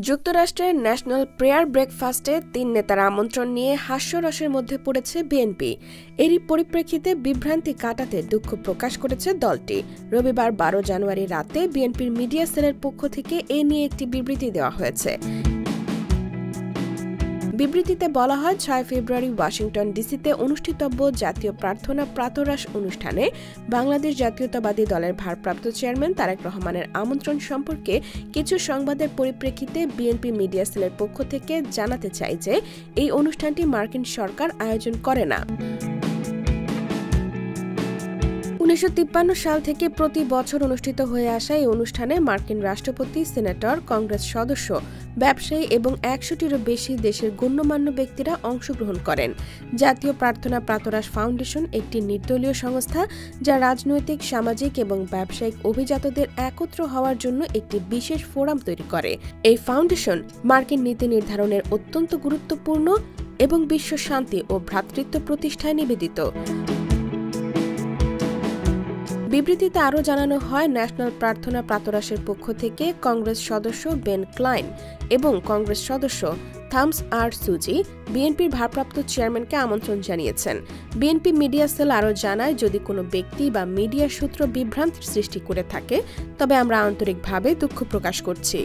যুক্তরাষ্ট্রের national prayer ব্রেকফাস্টে ৩ নেতার আমন্ত্রণ নিয়ে হাস্যরসের মধ্যে পড়েছে বিএনপি। এরই পরিপ্রেক্ষিতে বিভ্রান্তি কাটাতে দুঃখ প্রকাশ করেছে দলটি। রবিবার ১২ জানুয়ারি রাতে বিএনপির মিডিয়া সেলের পক্ষ থেকে এ নিয়ে একটি বিবৃতি দেওয়া হয়েছে। বিবৃতিতে বলা হয়, ৬ ফেব্রুয়ারি ওয়াশিংটন ডিসিতে অনুষ্ঠিতব্য জাতীয় প্রার্থনা প্রাতরাশ অনুষ্ঠানে বাংলাদেশ জাতীয়তাবাদী দলের ভারপ্রাপ্ত চেয়ারম্যান তারেক রহমানের আমন্ত্রণ সম্পর্কে কিছু সংবাদের পরিপ্রেক্ষিতে বিএনপি মিডিয়া সেলের পক্ষ থেকে জানাতে চাই যে এই অনুষ্ঠানটি মার্কিন সরকার আয়োজন করে না। ১৯৫৩ সাল থেকে প্রতি বছর অনুষ্ঠিত হয়ে আসা এই অনুষ্ঠানে মার্কিন রাষ্ট্রপতি, সিনেটর, কংগ্রেস সদস্য, ব্যবসায়ী এবং ১০০টিরও বেশি দেশের গণ্যমান্য ব্যক্তিরা অংশগ্রহণ করেন। জাতীয় প্রার্থনা প্রাতরাশ ফাউন্ডেশন একটি নির্দলীয় সংস্থা যা রাজনৈতিক, সামাজিক এবং ব্যবসায়িক অভিজাতদের একত্র হওয়ার জন্য একটি বিশেষ ফোরাম তৈরি করে। এই ফাউন্ডেশন মার্কিন নীতি নির্ধারণের অত্যন্ত গুরুত্বপূর্ণ এবং বিশ্ব শান্তি ও ভ্রাতৃত্ব প্রতিষ্ঠায় নিবেদিত। বিবৃতিতে আরও জানানো হয়, ন্যাশনাল প্রার্থনা প্রাতরাশের পক্ষ থেকে কংগ্রেস সদস্য বেন ক্লাইন এবং কংগ্রেস সদস্য থামস আর সুজি বিএনপির ভারপ্রাপ্ত চেয়ারম্যানকে আমন্ত্রণ জানিয়েছেন। বিএনপি মিডিয়া সেল আরও জানায়, যদি কোনো ব্যক্তি বা মিডিয়া সূত্র বিভ্রান্তির সৃষ্টি করে থাকে তবে আমরা আন্তরিকভাবে দুঃখ প্রকাশ করছি।